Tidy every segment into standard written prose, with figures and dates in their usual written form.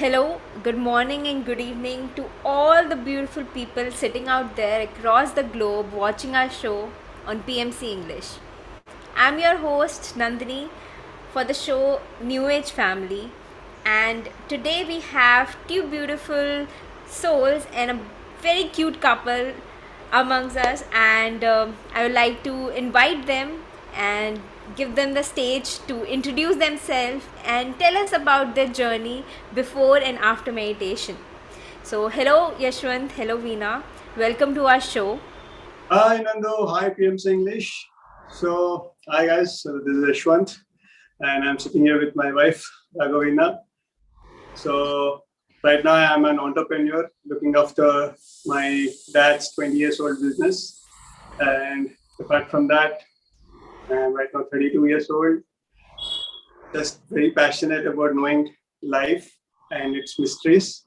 Hello, good morning, and good evening to all the beautiful people sitting out there across the globe watching our show on PMC English. I'm your host Nandini for the show New Age Family, and today we have two beautiful souls and a very cute couple amongst us, and I would like to invite them and give them the stage to introduce themselves and tell us about their journey before and after meditation. So, hello Yeshwant, hello Veena, welcome to our show. Hi Nando, hi PMC English. Hi guys, this is Yeshwant, and I'm sitting here with my wife Raga Veena. Right now I'm an entrepreneur looking after my dad's 20 years old business, and apart from that, I'm right now 32 years old. Just very passionate about knowing life and its mysteries,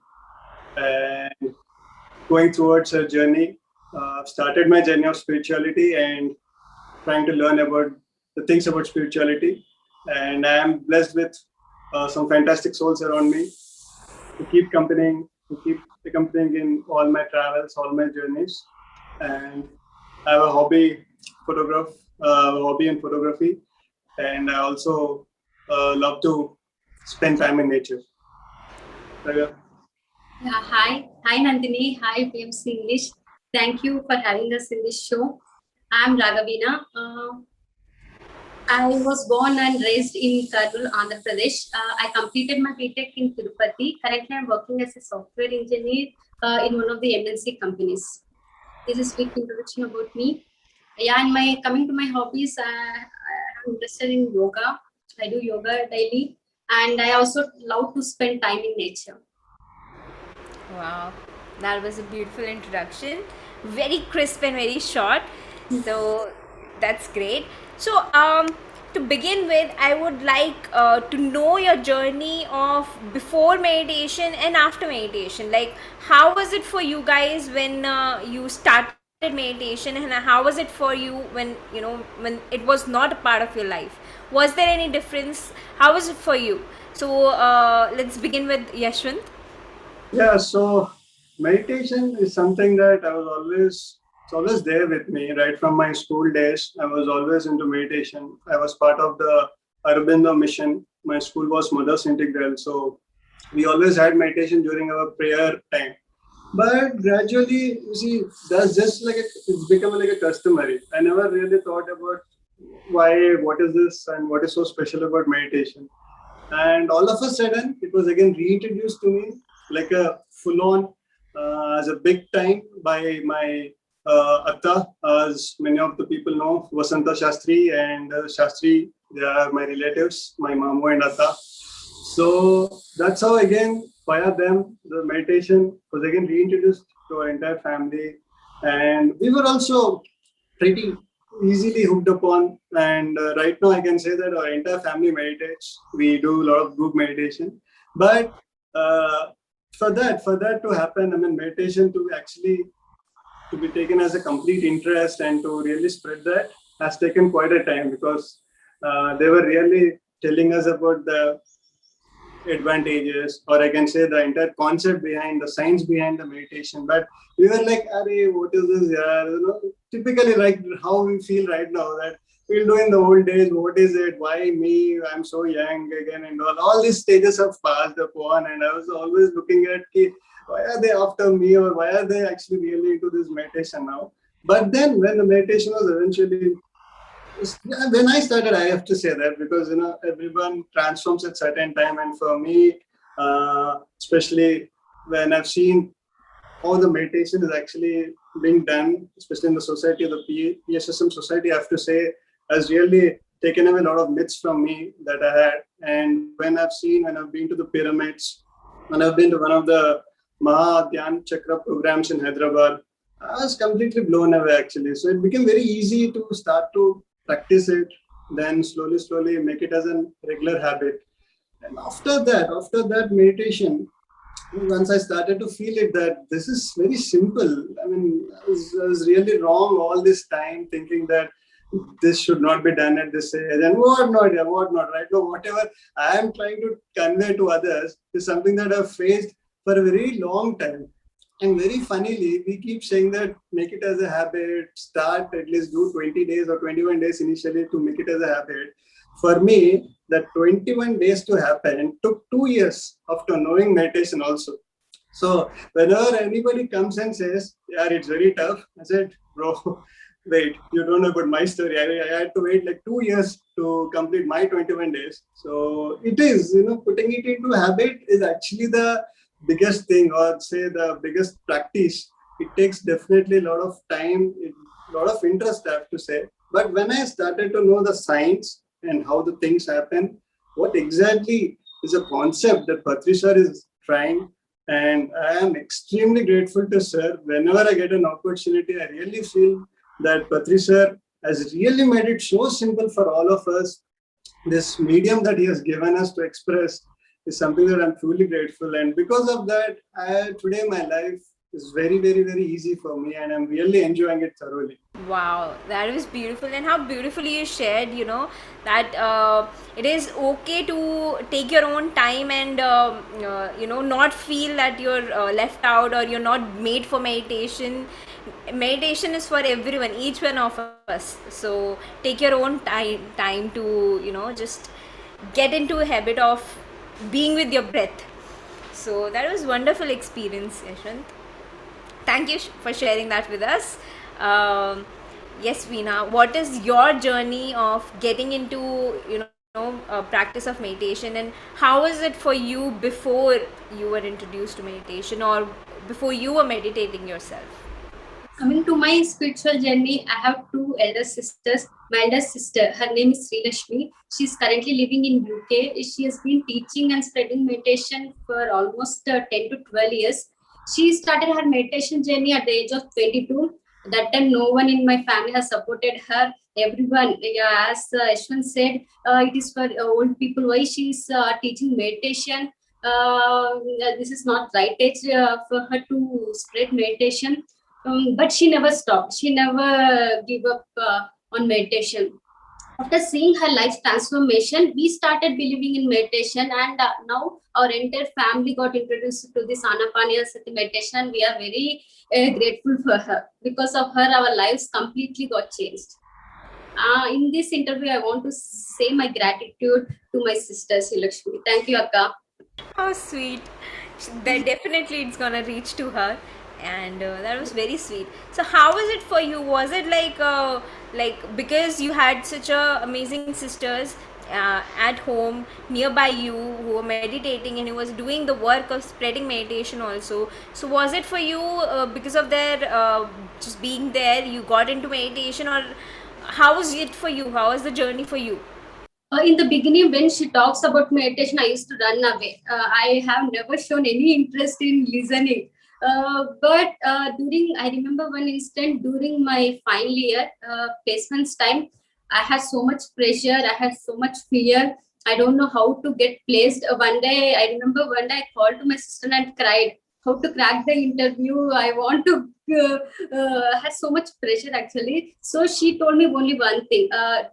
and going towards a journey. I've started my journey of spirituality and trying to learn about the things about spirituality. And I am blessed with some fantastic souls around me to keep accompanying in all my travels, all my journeys. And I have a hobby in photography, and I also love to spend time in nature. Hi Nandini, hi PMC English. Thank you for having us in this show. I'm Raga Veena. I was born and raised in Karnool, Andhra Pradesh. I completed my BTech in Tirupati. Currently, I'm working as a software engineer in one of the MNC companies. This is a quick introduction about me. And coming to my hobbies, I'm interested in yoga. I do yoga daily, and I also love to spend time in nature. Wow, that was a beautiful introduction. Very crisp and very short. So that's great. So, to begin with, I would like to know your journey of before meditation and after meditation. Like, how was it for you guys when you started meditation, and how was it for you when it was not a part of your life? Was there any difference? How was it for you? So, let's begin with Yashwant. Yeah, so meditation is something that it's always there with me, right from my school days. I was always into meditation. I was part of the Aurobindo mission. My school was Mothers Integral, so we always had meditation during our prayer time. But gradually, you see, it's become like a customary. I never really thought about what is this, and what is so special about meditation. And all of a sudden, it was again reintroduced to me like a full on as a big time by my Atta, as many of the people know, Vasanta Shastri and Shastri. They are my relatives, my mamu and Atta. So that's how again via them the meditation was again reintroduced to our entire family, and we were also pretty easily hooked upon. And right now, I can say that our entire family meditates. We do a lot of group meditation, but uh, for that to happen, I mean, meditation to be taken as a complete interest and to really spread that has taken quite a time, because they were really telling us about the advantages, or I can say the entire concept behind the science behind the meditation. But we were like, Are, what is this? Yeah, typically like how we feel right now, that we'll do in the old days. What is it? Why me? I'm so young again, and all these stages have passed upon. And I was always looking at, why are they after me, or why are they actually really into this meditation now? But then when the meditation was eventually when I started, I have to say that, because everyone transforms at certain time, and for me, especially when I've seen how the meditation is actually being done, especially in the society, the PSSM society, I have to say, has really taken away a lot of myths from me that I had. And when I've been to the pyramids, when I've been to one of the Maha Dhyan Chakra programs in Hyderabad, I was completely blown away actually. So it became very easy to start to practice it, then slowly make it as a regular habit. And after that meditation, once I started to feel it, that this is very simple. I mean, I was really wrong all this time, thinking that this should not be done at this age and whatnot, right? Now, whatever I am trying to convey to others is something that I've faced for a very long time. And very funnily, we keep saying that make it as a habit, start at least do 20 days or 21 days initially to make it as a habit. For me, the 21 days to happen took 2 years after knowing meditation also. So whenever anybody comes and says, yeah, it's very tough, I said, bro, wait, you don't know about my story. I had to wait like 2 years to complete my 21 days. So it is, putting it into habit is actually the biggest thing, or say the biggest practice. It takes definitely a lot of time, a lot of interest, I have to say. But when I started to know the science and how the things happen, what exactly is a concept that Patriji is trying, and I am extremely grateful to sir. Whenever I get an opportunity, I really feel that Patriji has really made it so simple for all of us. This medium that he has given us to express is something that I'm truly grateful. And because of that, today my life is very, very, very easy for me, and I'm really enjoying it thoroughly. Wow, that was beautiful, and how beautifully you shared, that it is okay to take your own time and, not feel that you're left out or you're not made for meditation. Meditation is for everyone, each one of us. So take your own time to, just get into a habit of being with your breath. So that was wonderful experience, Yeshwant. Thank you for sharing that with us. Um, yes, Veena, what is your journey of getting into practice of meditation, and how is it for you before you were introduced to meditation or before you were meditating yourself? Coming to my spiritual journey, I have two elder sisters. My elder sister, her name is Sri Lashmi. She's currently living in UK. She has been teaching and spreading meditation for almost 10 to 12 years. She started her meditation journey at the age of 22. That time, no one in my family has supported her. Everyone, as Yeshwant said, it is for old people. Why she's teaching meditation? This is not right age for her to spread meditation. But she never stopped. She never gave up on meditation. After seeing her life transformation, we started believing in meditation, and now our entire family got introduced to this Anapanasati meditation. We are very grateful for her. Because of her, our lives completely got changed. In this interview, I want to say my gratitude to my sister, Lakshmi. Thank you, Akka. How sweet. That definitely it's gonna reach to her, and that was very sweet. So how was it for you? Was it like because you had such amazing sisters at home nearby you who were meditating and who was doing the work of spreading meditation also? So was it for you because of their just being there you got into meditation, or how was it for you? How was the journey for you? In the beginning, when she talks about meditation, I used to run away. I have never shown any interest in listening. I remember one instant during my final year placements time, I had so much pressure, I had so much fear. I don't know how to get placed. I remember one day I called to my sister and cried. How to crack the interview? I want to had so much pressure actually. So she told me only one thing: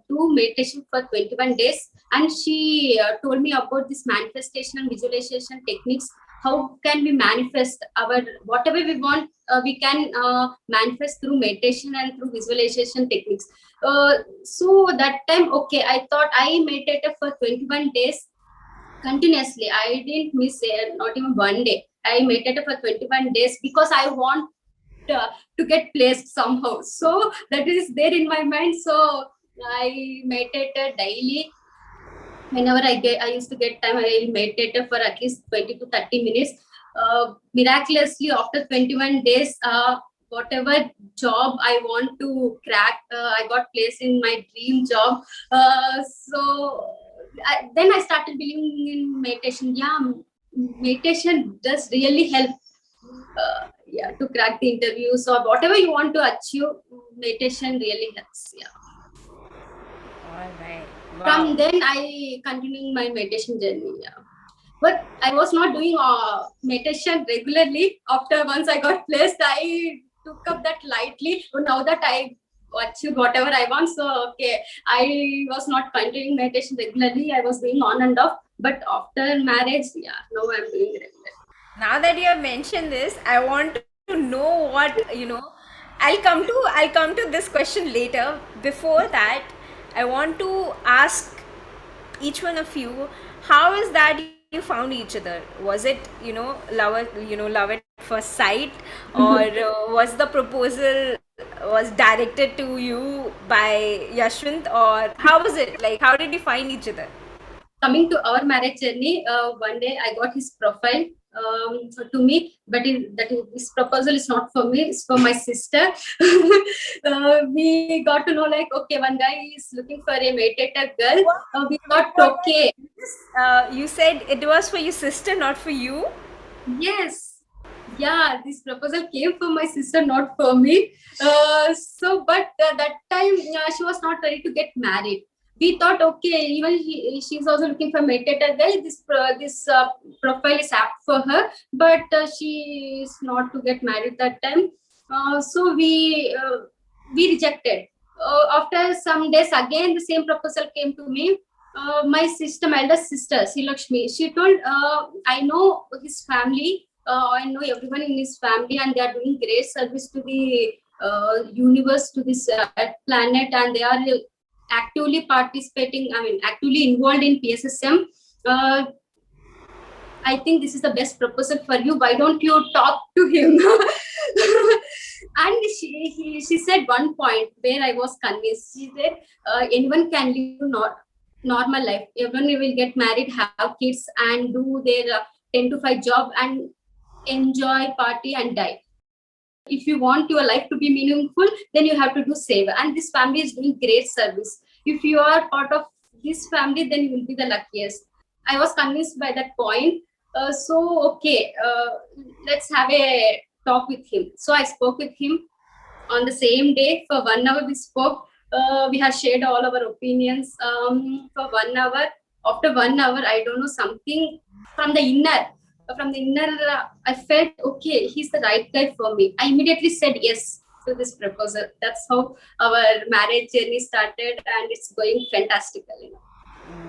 do meditation for 21 days, and she told me about this manifestation and visualization techniques. How can we manifest our whatever we want? We can manifest through meditation and through visualization techniques. So that time, okay, I thought I meditated for 21 days continuously. I didn't miss not even one day. I meditated for 21 days because I want to get placed somehow. So that is there in my mind. So I meditated daily. Whenever I used to get time, I meditated for at least 20 to 30 minutes. Miraculously, after 21 days, whatever job I want to crack, I got placed in my dream job. Then I started believing in meditation. Yeah, meditation does really help. To crack the interviews or whatever you want to achieve, meditation really helps. Yeah. All right. Wow. From then I continuing my meditation journey. Yeah. But I was not doing meditation regularly. After once I got placed, I took up that lightly. But now that I achieve whatever I want. So okay, I was not continuing meditation regularly. I was doing on and off. But after marriage, yeah, now I'm doing regular. Now that you have mentioned this, I want to know what. I'll come to this question later. Before that, I want to ask each one of you, how is that you found each other? Was it love at first sight, or was the proposal was directed to you by Yashwant, or how was it like? How did you find each other? Coming to our marriage journey, one day I got his profile to me, but this proposal is not for me, it's for my sister. We got to know like, okay, one guy is looking for a meditator girl. We thought, okay, You said it was for your sister, not for you. yes, yeah, this proposal came for my sister, not for me. But that time she was not ready to get married. We thought, okay, even she's also looking for meditator guy. This profile is apt for her, but she is not to get married that time. So we rejected. After some days, again the same proposal came to me. My sister, my elder sister, Lakshmi, she told, I know his family. I know everyone in his family, and they are doing great service to the universe, to this planet, and they are actively participating. I mean, actively involved in PSSM. Uh, I think this is the best proposal for you. Why don't you talk to him? And she said one point where I was convinced. She said, anyone can live not normal life. Everyone will get married, have kids, and do their 10 to 5 job and enjoy, party, and die. If you want your life to be meaningful, then you have to do seva. And this family is doing great service. If you are part of this family, then you will be the luckiest. I was convinced by that point. Okay, let's have a talk with him. So I spoke with him on the same day. For 1 hour we spoke. We have shared all our opinions for 1 hour. After 1 hour, I don't know, something from the inner. I felt, okay, he's the right guy for me. I immediately said yes to this proposal. That's how our marriage journey started, and it's going fantastically.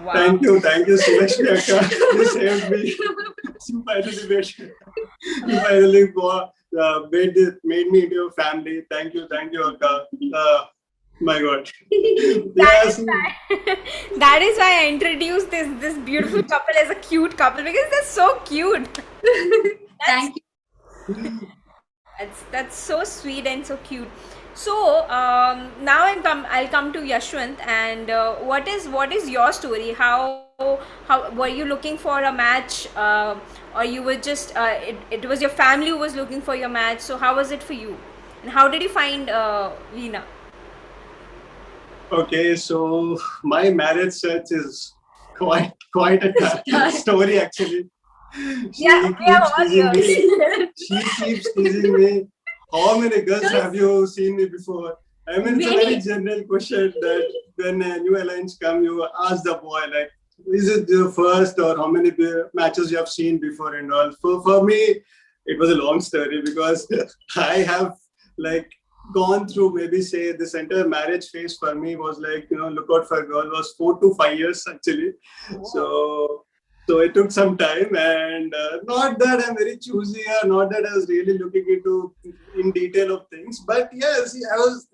Wow. Thank you, Subhash. You saved me. You finally made me into your family. Thank you, Akka. My God. Yes. That is why I introduced this beautiful couple as a cute couple, because they're so cute. Thank you. That's so sweet and so cute. So now I'll come to Yashwant, and what is your story? How were you looking for a match, or you were just it was your family who was looking for your match? So how was it for you, and how did you find Veena? Okay, so my marriage search is quite a story actually. She keeps teasing me. She keeps teasing me. How many girls have you seen me before? I mean, it's a very general question that when a new alliance come, you ask the boy like, is it the first, or how many matches you have seen before and all. So for me, it was a long story because I have like gone through, maybe say this entire marriage phase for me was like, look out for a girl was 4 to 5 years actually. Wow. So it took some time, and not that I'm very choosy, or not that I was really looking into in detail of things, but yes,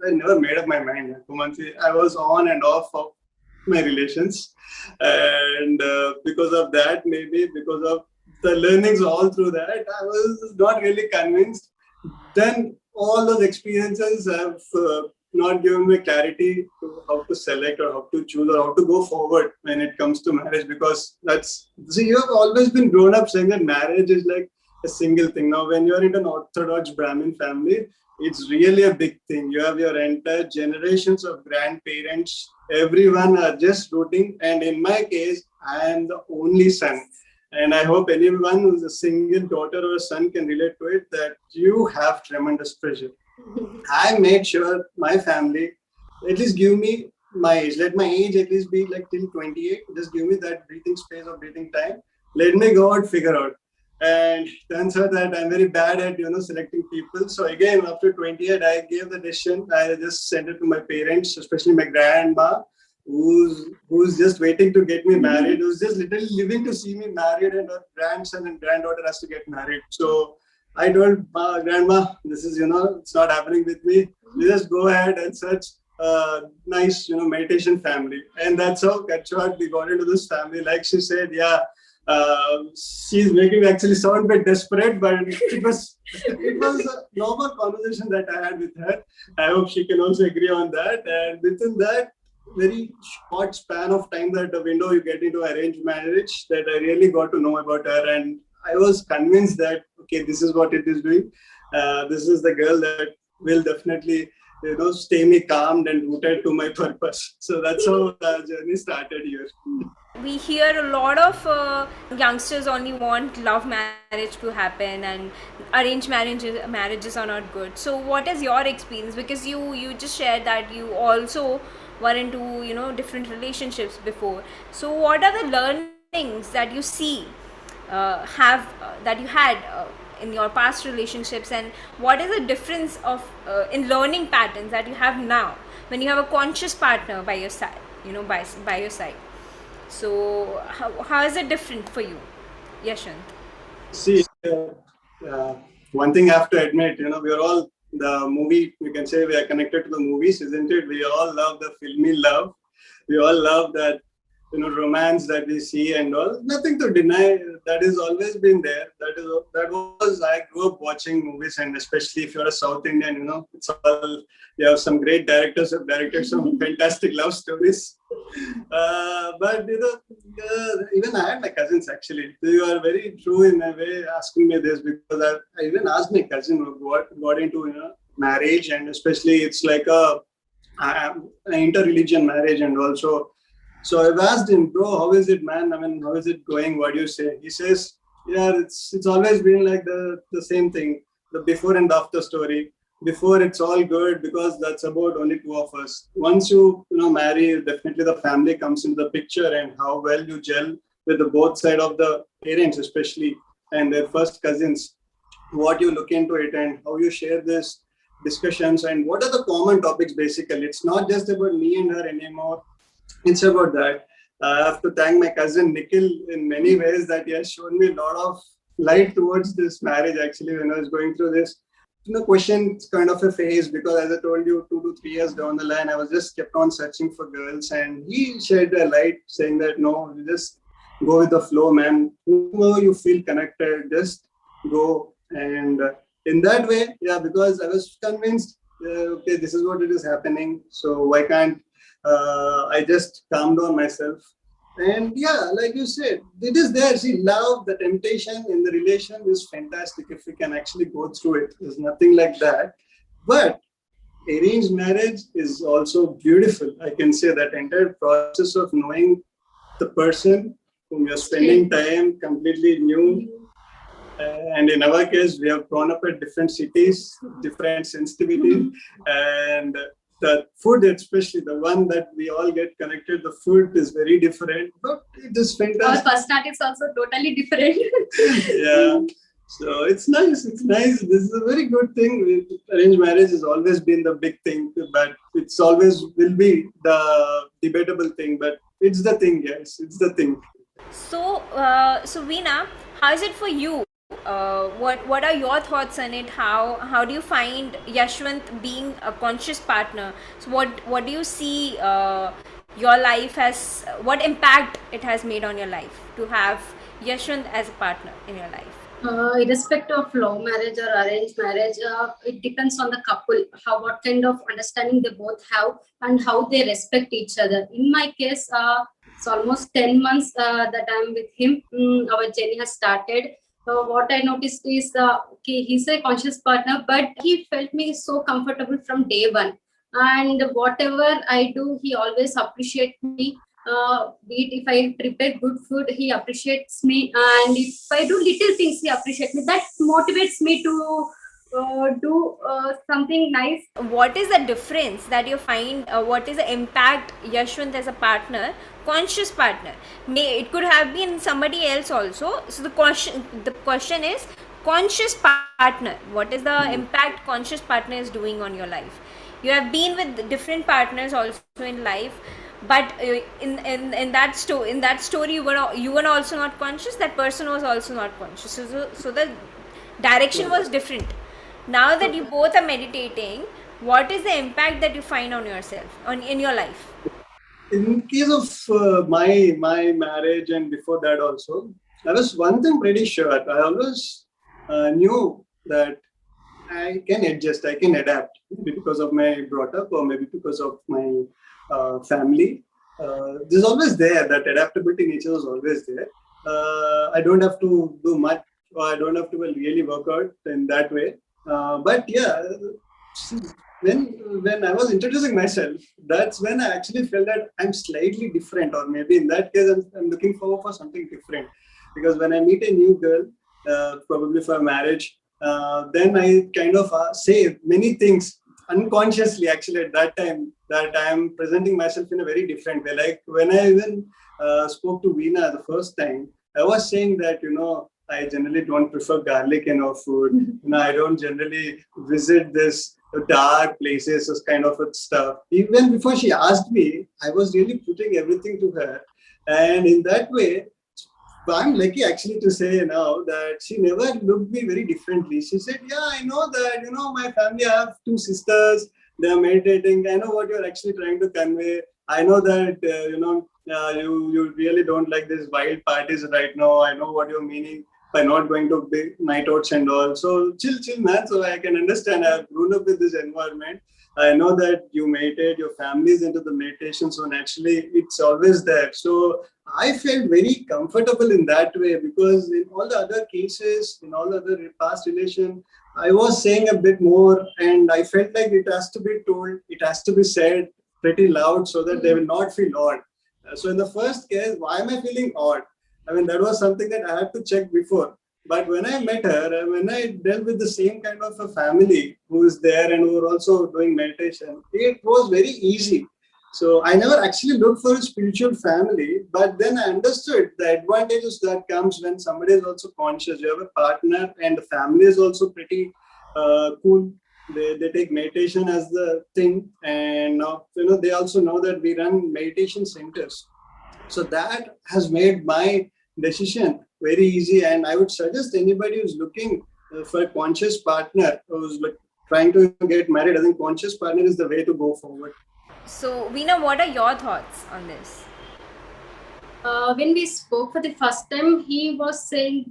I never made up my mind. I was on and off of my relations, and because of that, maybe because of the learnings all through that, I was not really convinced. Then all those experiences have not given me clarity to how to select or how to choose or how to go forward when it comes to marriage, because you have always been grown up saying that marriage is like a single thing. Now when you're in an Orthodox Brahmin family, it's really a big thing. You have your entire generations of grandparents, everyone are just rooting, and in my case I am the only son. And I hope anyone who's a single daughter or a son can relate to it, that you have tremendous pressure. I made sure my family at least give me my age. Let my age at least be like till 28. Just give me that breathing space or breathing time. Let me go out, figure out. And turns out that I'm very bad at selecting people. So again, after 28, I gave the decision. I just sent it to my parents, especially my grandma, who's just waiting to get me married, who's just literally living to see me married, and her grandson and granddaughter has to get married. So I told grandma, this is it's not happening with me. You just go ahead and search nice meditation family, and that's how we got into this family. Like she said, yeah, she's making me actually sound a bit desperate, but it was a normal conversation that I had with her. I hope she can also agree on that. And within that very short span of time, that the window you get into arranged marriage, that I really got to know about her, and I was convinced that okay, this is what it is doing. This is the girl that will definitely stay me calmed and rooted to my purpose. So that's how the journey started here. We hear a lot of youngsters only want love marriage to happen, and arranged marriages are not good. So what is your experience? Because you just shared that you also were into different relationships before. So what are the learnings that you see have that you had in your past relationships, and what is the difference of in learning patterns that you have now when you have a conscious partner by your side, by your side? So how is it different for you, Yeshwant? See, one thing I have to admit, we are all the movie. We can say we are connected to the movies, isn't it? We all love the filmy love. We all love that romance that we see and all. Nothing to deny. That has always been there. That was I grew up watching movies, and especially if you're a South Indian, it's all you have some great directors have directed some fantastic love stories. But even I had my cousins actually. You are very true in a way asking me this, because I even asked my cousin what got into marriage, and especially it's like an interreligion marriage, and also. So I've asked him, bro, how is it, man? I mean, how is it going? What do you say? He says, yeah, it's always been like the same thing, the before and after story. Before it's all good because that's about only two of us. Once you marry, definitely the family comes into the picture, and how well you gel with the both side of the parents, especially, and their first cousins. What you look into it and how you share this discussions, and what are the common topics. Basically, it's not just about me and her anymore. It's about that. I have to thank my cousin Nikhil in many ways, that he has shown me a lot of light towards this marriage. Actually, when I was going through this, question kind of a phase, because as I told you, 2 to 3 years down the line, I was just kept on searching for girls, and he shed a light saying that no, you just go with the flow, man. Whoever you feel connected, just go. And in that way, yeah, because I was convinced, okay, this is what it is happening. So why can't I just calm down myself. And yeah, like you said, it is there. See, love, the temptation in the relation is fantastic if we can actually go through it. There's nothing like that. But arranged marriage is also beautiful. I can say that entire process of knowing the person whom you're spending time completely new. And in our case, we have grown up at different cities, different sensitivity, and the food, especially the one that we all get connected, the food is very different, but it is fantastic. Our personality is also totally different. Yeah. So it's nice. It's nice. This is a very good thing. Arranged marriage has always been the big thing, but it's always will be the debatable thing. But it's the thing, yes. It's the thing. So Veena, how is it for you? What are your thoughts on it? How do you find Yashwant being a conscious partner? So what do you see your life has, what impact it has made on your life to have Yashwant as a partner in your life? Irrespective of love marriage or arranged marriage, it depends on the couple, what kind of understanding they both have and how they respect each other. In my case, it's almost 10 months that I'm with him. Our journey has started. What I noticed is, okay, he's a conscious partner, but he felt me so comfortable from day one. And whatever I do, he always appreciates me. Be it if I prepare good food, he appreciates me, and if I do little things, he appreciates me. That motivates me to do something nice. What is the difference that you find? What is the impact Yashwant as a partner, conscious partner? May it could have been somebody else also. So the question is conscious partner. What is the impact conscious partner is doing on your life? You have been with different partners also in life, but in that story you were also not conscious. That person was also not conscious. So the direction was different. Now that you both are meditating, what is the impact that you find on yourself, on in your life? In case of my marriage and before that also, I was one thing pretty sure. I always knew that I can adjust, I can adapt, maybe because of my brought up or maybe because of my family. There's always there, that adaptability nature is always there. I don't have to do much, or I don't have to really work out in that way. But yeah, see, when I was introducing myself, that's when I actually felt that I'm slightly different, or maybe in that case, I'm looking forward for something different. Because when I meet a new girl, probably for marriage, then I kind of say many things unconsciously, actually, at that time, that I am presenting myself in a very different way. Like when I even spoke to Veena the first time, I was saying that, I generally don't prefer garlic in our food. I don't generally visit this dark places, this kind of stuff. Even before she asked me, I was really putting everything to her. And in that way, but I'm lucky actually to say now that she never looked me very differently. She said, "Yeah, I know that. My family, I have two sisters. They are meditating. I know what you're actually trying to convey. I know that you really don't like these wild parties right now. I know what you're meaning by not going to big night outs and all. So chill, man. So I can understand. I've grown up with this environment. I know that you meditate. Your family is into the meditation, so naturally it's always there. So I felt very comfortable in that way, because in all the other cases, in all the other past relation, I was saying a bit more, and I felt like it has to be told, it has to be said pretty loud so that they will not feel odd. So in the first case, why am I feeling odd? I mean, that was something that I had to check before. But when I met her, and when I dealt with the same kind of a family who is there and who are also doing meditation, it was very easy. So I never actually looked for a spiritual family, but then I understood the advantages that comes when somebody is also conscious. You have a partner, and the family is also pretty cool. They take meditation as the thing, and they also know that we run meditation centers. So that has made my decision very easy, and I would suggest anybody who's looking for a conscious partner, who's like trying to get married, I think conscious partner is the way to go forward. So, Veena, what are your thoughts on this? When we spoke for the first time, he was saying,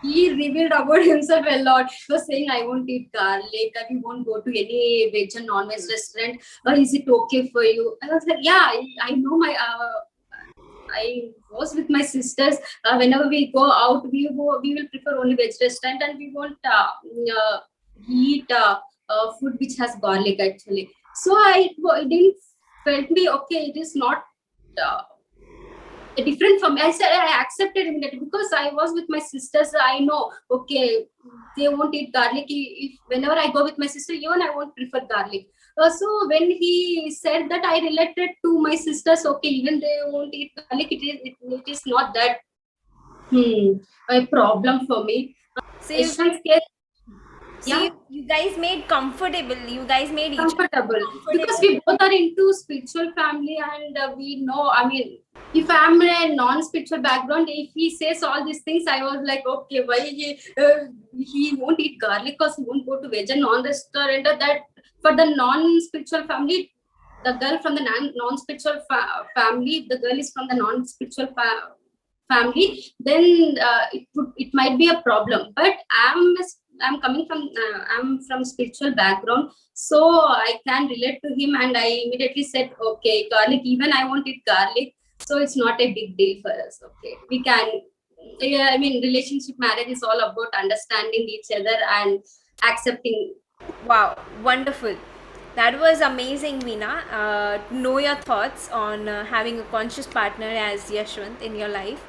he revealed about himself a lot. He was saying, I won't eat garlic, I won't go to any veg and non-veg restaurant. Is it okay for you? I was like, yeah, I know my. I was with my sisters. Whenever we go out, we will prefer only veg restaurant, and we won't eat food which has garlic actually. So it didn't felt me okay. It is not uh, different from me. I said I accepted immediately because I was with my sisters. I know, okay, they won't eat garlic. If whenever I go with my sister, even I won't prefer garlic. So when he said that, I related to my sisters. Okay, even they won't eat garlic. It is not that a problem for me. So Yeshwant's case, yeah, you guys made comfortable. You guys made each other comfortable because comfortable. we both are into spiritual family, and we know. I mean, if I'm a non-spiritual background, if he says all these things, I was like, okay, why he won't eat garlic because he won't go to veg and non-restaurant. That for the non-spiritual family, the girl from the non-spiritual family, the girl is from the non-spiritual family, then it might be a problem. But I'm coming from I'm from spiritual background, so I can relate to him, and I immediately said, okay, garlic. Even I won't eat garlic, so it's not a big deal for us. Okay, we can. Yeah, I mean, relationship marriage is all about understanding each other and accepting. Wow, wonderful. That was amazing, Veena. To know your thoughts on having a conscious partner as Yashwant in your life.